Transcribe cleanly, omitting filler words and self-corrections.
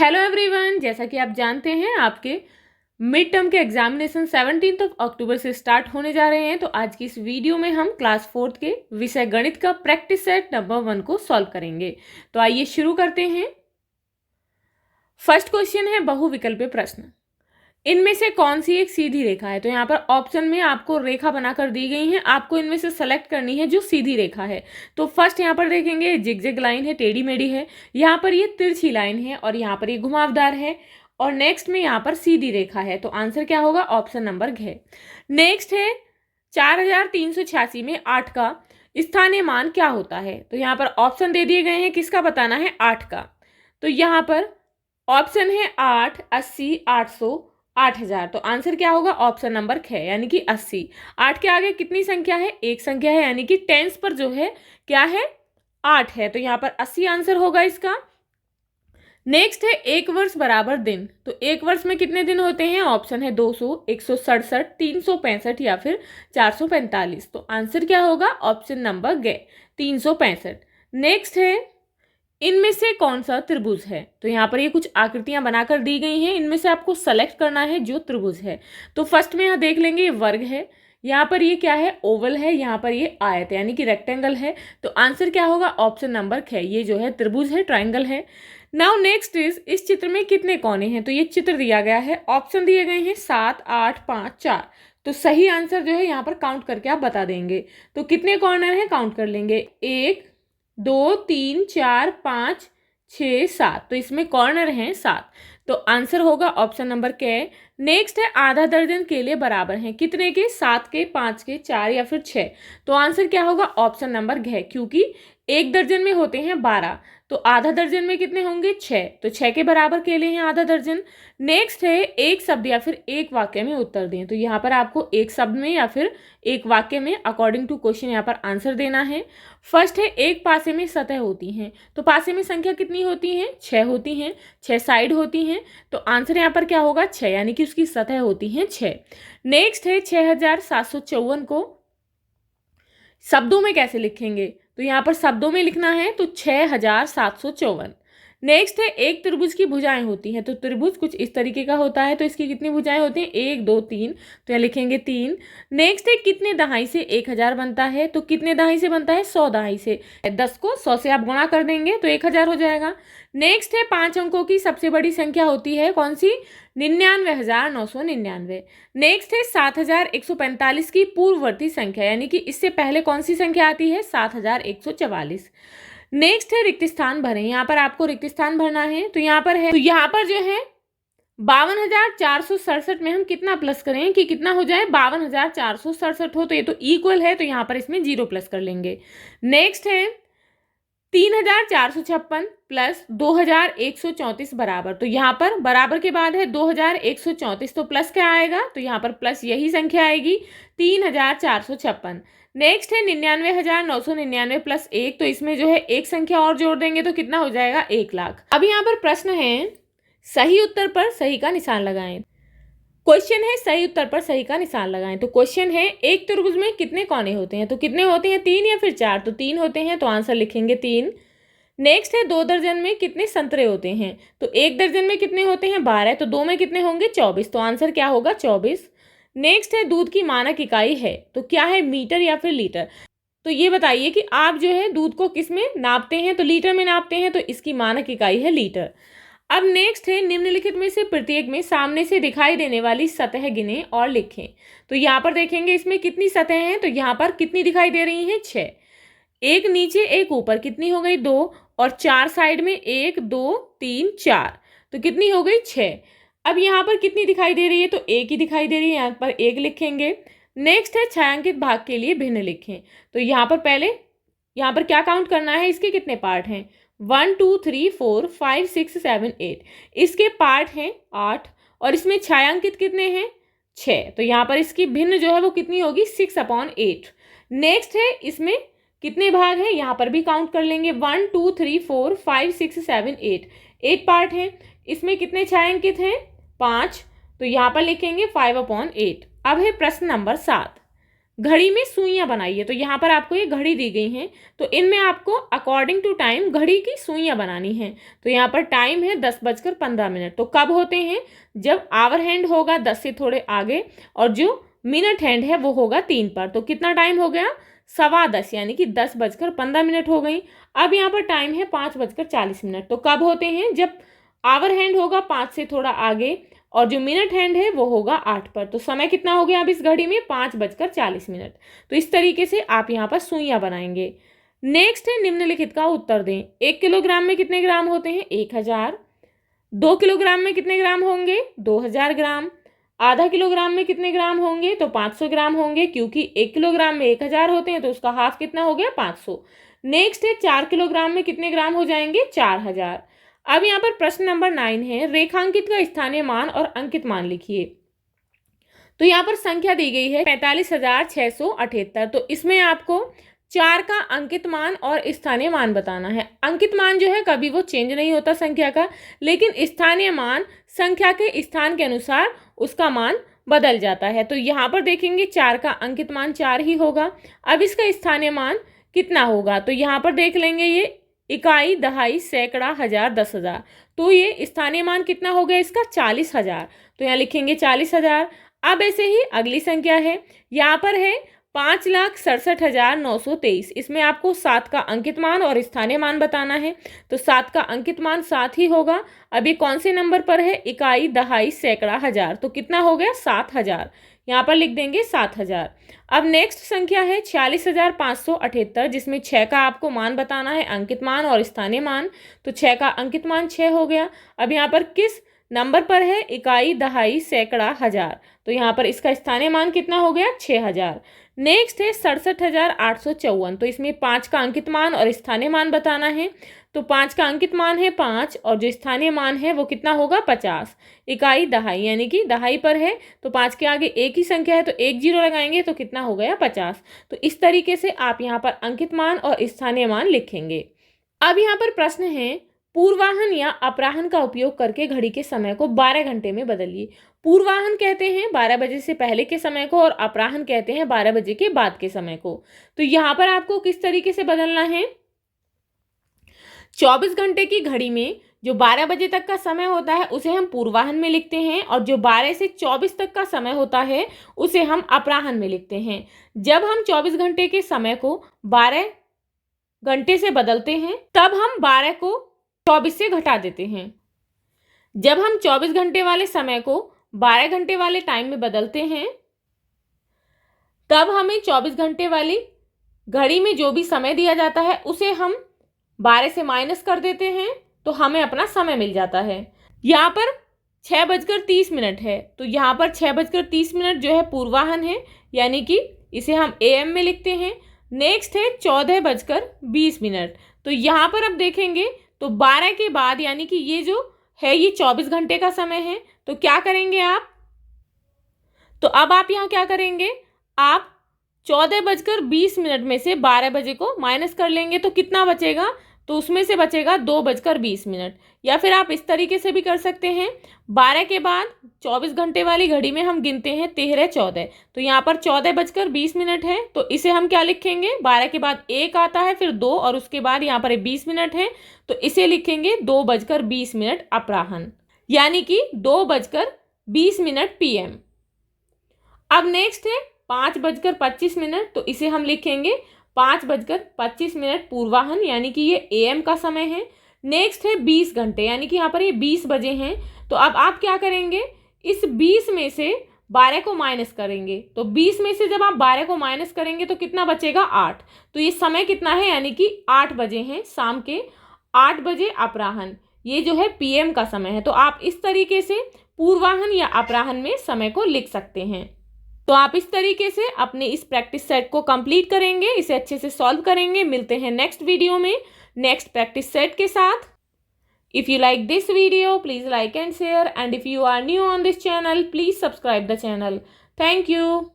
Hello everyone, जैसा कि आप जानते हैं आपके मिड टर्म के एग्जामिनेशन 17 अक्टूबर से स्टार्ट होने जा रहे हैं। तो आज की इस वीडियो में हम क्लास 4 के विषय गणित का प्रैक्टिस सेट नंबर 1 को सॉल्व करेंगे। तो आइए शुरू करते हैं। फर्स्ट क्वेश्चन है बहुविकल्पीय प्रश्न। इनमें से कौन सी एक सीधी रेखा है? तो यहाँ पर ऑप्शन में आपको रेखा बनाकर दी गई है, आपको इनमें से सेलेक्ट करनी है जो सीधी रेखा है। तो फर्स्ट यहाँ पर देखेंगे जिगजैग लाइन है, टेढ़ी मेढ़ी है, यहाँ पर ये तिरछी लाइन है और यहाँ पर ये घुमावदार है और नेक्स्ट में यहाँ पर सीधी रेखा है। तो आंसर क्या होगा? ऑप्शन नंबर घ। नेक्स्ट है 4386 में 8 का स्थानीय मान क्या होता है? तो यहाँ पर ऑप्शन दे दिए गए हैं, किसका बताना है? 8 का। तो यहाँ पर ऑप्शन है 8, 80, 800, 8000। तो आंसर क्या होगा? ऑप्शन नंबर ख यानी कि 80। 8 के आगे कितनी संख्या है? एक संख्या है, यानी कि टेंस पर जो है क्या है? 8 है। तो यहाँ पर 80 आंसर होगा इसका। नेक्स्ट है एक वर्ष बराबर दिन। तो एक वर्ष में कितने दिन होते हैं? ऑप्शन है 200, 167, 365 या फिर 445। तो आंसर क्या होगा? ऑप्शन नंबर ग 365। नेक्स्ट है इनमें से कौन सा त्रिभुज है? तो यहाँ पर ये कुछ आकृतियां बनाकर दी गई हैं, इनमें से आपको सेलेक्ट करना है जो त्रिभुज है। तो फर्स्ट में यहाँ देख लेंगे, ये वर्ग है, यहाँ पर ये क्या है? ओवल है, यहाँ पर ये आयत यानी कि रेक्टेंगल है। तो आंसर क्या होगा? ऑप्शन नंबर ख, ये जो है त्रिभुज है, ट्राइंगल है। नाउ नेक्स्ट इज, इस चित्र में कितने कोने हैं? तो ये चित्र दिया गया है, ऑप्शन दिए गए हैं 7, 8, 5, 4। तो सही आंसर जो है यहाँ पर काउंट करके आप बता देंगे। तो कितने कॉर्नर हैं काउंट कर लेंगे, 1, 2, 3, 4, 5, 6, 7। तो इसमें कॉर्नर हैं 7। तो आंसर होगा ऑप्शन नंबर के। नेक्स्ट है आधा दर्जन केले बराबर हैं कितने के? 7 के, 5 के, 4 या फिर 6। तो आंसर क्या होगा? ऑप्शन नंबर घ, क्योंकि एक दर्जन में होते हैं 12, तो आधा दर्जन में कितने होंगे? 6। तो 6 के बराबर केले हैं आधा दर्जन। नेक्स्ट है एक शब्द या फिर एक वाक्य में उत्तर दें। तो यहाँ पर आपको एक शब्द में या फिर एक वाक्य में अकॉर्डिंग टू क्वेश्चन यहाँ पर आंसर देना है। फर्स्ट है एक पासे में सतह होती हैं। तो पासे में संख्या कितनी होती हैं? 6 होती हैं, 6 साइड होती हैं। तो आंसर यहाँ पर क्या होगा? 6, यानी कि उसकी सतह होती हैं 6। नेक्स्ट है 6754 को शब्दों में कैसे लिखेंगे? तो यहाँ पर शब्दों में लिखना है, तो 6754। नेक्स्ट है एक त्रिभुज की भुजाएं होती हैं। तो त्रिभुज कुछ इस तरीके का होता है, तो इसकी कितनी भुजाएं होती हैं? 1, 2, 3। तो यहाँ लिखेंगे 3। नेक्स्ट है कितने दहाई से 1000 बनता है? तो कितने दहाई से बनता है? 100 दहाई से। 10 को 100 से आप गुणा कर देंगे तो 1000 हो जाएगा। नेक्स्ट है 5 अंकों की सबसे बड़ी संख्या होती है कौन सी? 99,999। नेक्स्ट है 7145 की पूर्ववर्ती संख्या, यानी कि इससे पहले कौन सी संख्या आती है? 7144। नेक्स्ट है रिक्त स्थान भरें। यहाँ पर आपको रिक्त स्थान भरना है। तो यहाँ पर है, तो यहाँ पर जो है 52,467 में हम कितना प्लस करें कि कितना हो जाए? 52,467 हो। तो ये तो इक्वल है, तो यहाँ पर इसमें 0 प्लस कर लेंगे। नेक्स्ट है 3,456 प्लस 2,134 बराबर। तो यहाँ पर बराबर के बाद है 2,134, तो प्लस क्या आएगा? तो यहाँ पर प्लस यही संख्या आएगी, 3,456। नेक्स्ट है 99,999 प्लस 1। तो इसमें जो है एक संख्या और जोड़ देंगे तो कितना हो जाएगा? 1 लाख। अब यहाँ पर प्रश्न है सही उत्तर पर सही का निशान लगाएं। क्वेश्चन है सही उत्तर पर सही का निशान लगाएं। तो क्वेश्चन है एक त्रिभुज में कितने कोने होते हैं? तो कितने होते हैं? 3 या फिर 4? तो 3 होते हैं, तो आंसर लिखेंगे 3। नेक्स्ट है 2 दर्जन में कितने संतरे होते हैं? तो 1 दर्जन में कितने होते हैं? 12। तो 2 में कितने होंगे? 24। तो आंसर क्या होगा? 24। नेक्स्ट है दूध की मानक इकाई है, तो क्या है? मीटर या फिर लीटर? तो ये बताइए कि आप जो है दूध को किस में नापते हैं? तो लीटर में नापते हैं, तो इसकी मानक इकाई है लीटर। अब नेक्स्ट है निम्नलिखित में से प्रत्येक में सामने से दिखाई देने वाली सतह गिने और लिखें। तो यहाँ पर देखेंगे इसमें कितनी सतह हैं? तो यहाँ पर कितनी दिखाई दे रही हैं? 6। एक नीचे एक ऊपर, कितनी हो गई? 2। और 4 साइड में 1, 2, 3, 4। तो कितनी हो गई? 6। अब यहाँ पर कितनी दिखाई दे रही है? तो 1 ही दिखाई दे रही है, यहाँ पर 1 लिखेंगे। नेक्स्ट है छायांकित भाग के लिए भिन्न लिखें। तो यहाँ पर पहले यहाँ पर क्या काउंट करना है? इसके कितने पार्ट हैं? 1, 2, 3, 4, 5, 6, 7, 8। इसके पार्ट हैं 8 और इसमें छायांकित कितने हैं? 6। तो यहाँ पर इसकी भिन्न जो है वो कितनी होगी? 6/8। नेक्स्ट है इसमें कितने भाग हैं? यहाँ पर भी काउंट कर लेंगे, 1, 2, 3, 4, 5, 6, 7, 8। 8 पार्ट हैं। इसमें कितने छायांकित हैं? 5। तो यहाँ पर लिखेंगे 5/8। अब है प्रश्न नंबर 7। घड़ी में सुइयां बनाइए। तो यहाँ पर आपको ये घड़ी दी गई हैं, तो इनमें आपको अकॉर्डिंग टू टाइम घड़ी की सुइयां बनानी है। तो यहाँ पर टाइम है 10:15। तो कब होते हैं? जब आवर हैंड होगा 10 से थोड़े आगे और जो मिनट हैंड है वो होगा 3 पर। तो कितना टाइम हो गया? 10:15, यानी कि 10:15 हो गई। अब यहाँ पर टाइम है 5:40। तो कब होते हैं? जब आवर हैंड होगा 5 से थोड़ा आगे और जो मिनट हैंड है वो होगा 8 पर। तो समय कितना हो गया अब इस घड़ी में? 5:40। तो इस तरीके से आप यहाँ पर सुइयां बनाएंगे। नेक्स्ट है निम्नलिखित का उत्तर दें। 1 किलोग्राम में कितने ग्राम होते हैं? 1000। 2 किलोग्राम में कितने ग्राम होंगे? 2000 ग्राम। आधा किलोग्राम में कितने ग्राम होंगे? तो 500 ग्राम होंगे, क्योंकि 1 किलोग्राम में 1000 होते हैं तो उसका हाफ कितना हो गया? 500। नेक्स्ट है 4 किलोग्राम में कितने ग्राम हो जाएंगे? 4000। अब यहाँ पर प्रश्न नंबर 9 है, रेखांकित का स्थानीय मान और अंकित मान लिखिए। तो यहाँ पर संख्या दी गई है 45,678। तो इसमें आपको 4 का अंकित मान और स्थानीय मान बताना है। अंकित मान जो है कभी वो चेंज नहीं होता संख्या का, लेकिन स्थानीय मान संख्या के स्थान के अनुसार उसका मान बदल जाता है। तो यहाँ पर देखेंगे 4 का अंकित मान 4 ही होगा। अब इसका स्थानीय मान कितना होगा? तो यहाँ पर देख लेंगे ये इकाई, दहाई, सैकड़ा, हजार, 10,000। तो ये स्थानीय मान कितना हो गया इसका? 40,000। तो यहाँ लिखेंगे 40,000। अब ऐसे ही अगली संख्या है, यहाँ पर है 5,67,923। इसमें आपको 7 का अंकित मान और स्थानीय मान बताना है। तो 7 का अंकित मान 7 ही होगा। अब ये कौन से नंबर पर है? इकाई, दहाई, सैकड़ा, हजार। तो कितना हो गया? 7,000। यहाँ पर लिख देंगे 7,000। अब नेक्स्ट संख्या है 46,578, जिसमें 6 का आपको मान बताना है, अंकित मान और स्थानीय मान। तो 6 का अंकित मान 6 हो गया। अब यहाँ पर किस नंबर पर है? इकाई, दहाई, सैकड़ा, हजार। तो यहाँ पर इसका स्थानीय मान कितना हो गया? 6,000। नेक्स्ट है 67,854। तो इसमें 5 का अंकित मान और स्थानीय मान बताना है। तो 5 का अंकित मान है 5 और जो स्थानीय मान है वो कितना होगा? 50। इकाई, दहाई, यानी कि दहाई पर है तो 5 के आगे एक ही संख्या है तो 1 0 लगाएंगे तो कितना हो गया? 50। तो इस तरीके से आप यहाँ पर अंकित मान और स्थानीय मान लिखेंगे। अब यहाँ पर प्रश्न है, पूर्वाहन या अपराहन का उपयोग करके घड़ी के समय को 12 घंटे में बदलिए। पूर्वाहन कहते हैं 12 बजे से पहले के समय को और अपराहन कहते हैं 12 बजे के बाद के समय को। तो यहाँ पर आपको किस तरीके से बदलना है? 24 घंटे की घड़ी में जो 12 बजे तक का समय होता है उसे हम पूर्वाहन में लिखते हैं और जो 12 से 24 तक का समय होता है उसे हम अपराहन में लिखते हैं। जब हम 24 घंटे के समय को 12 घंटे से बदलते हैं तब हम 12 को 24 से घटा देते हैं। जब हम 24 घंटे वाले समय को 12 घंटे वाले टाइम में बदलते हैं तब हमें 24 घंटे वाली घड़ी में जो भी समय दिया जाता है उसे हम 12 से माइनस कर देते हैं तो हमें अपना समय मिल जाता है। यहाँ पर 6:30 है तो यहाँ पर 6:30 जो है पूर्वाहन है, यानी कि इसे हम AM में लिखते हैं। नेक्स्ट है 14:20। तो यहाँ पर अब देखेंगे तो 12 के बाद यानी कि ये जो है ये 24 घंटे का समय है। तो क्या करेंगे आप? तो अब आप यहाँ क्या करेंगे? आप 14:20 में से 12 बजे को माइनस कर लेंगे तो कितना बचेगा? तो उसमें से बचेगा 2:20। या फिर आप इस तरीके से भी कर सकते हैं, 12 के बाद 24 घंटे वाली घड़ी में हम गिनते हैं 13 14। तो यहाँ पर 14:20 है तो इसे हम क्या लिखेंगे? 12 के बाद 1 आता है फिर 2 और उसके बाद यहाँ पर 20 मिनट है तो इसे लिखेंगे 2:20 अपराह्न, यानी कि 2:20 PM। अब नेक्स्ट है 5:25। तो इसे हम लिखेंगे 5:25 पूर्वाहन, यानी कि ये AM का समय है। नेक्स्ट है 20 घंटे, यानी कि यहाँ पर ये 20 बजे हैं। तो अब आप क्या करेंगे? इस 20 में से 12 को माइनस करेंगे। तो 20 में से जब आप 12 को माइनस करेंगे तो कितना बचेगा? 8। तो ये समय कितना है? यानी कि 8 बजे हैं, शाम के 8 बजे अपराह्न। ये जो है PM का समय है। तो आप इस तरीके से पूर्वाहन या अपराह्न में समय को लिख सकते हैं। तो आप इस तरीके से अपने इस प्रैक्टिस सेट को कंप्लीट करेंगे, इसे अच्छे से सॉल्व करेंगे। मिलते हैं नेक्स्ट वीडियो में नेक्स्ट प्रैक्टिस सेट के साथ। If you like this video please like and share, and if you are new on this channel please subscribe the channel. Thank you.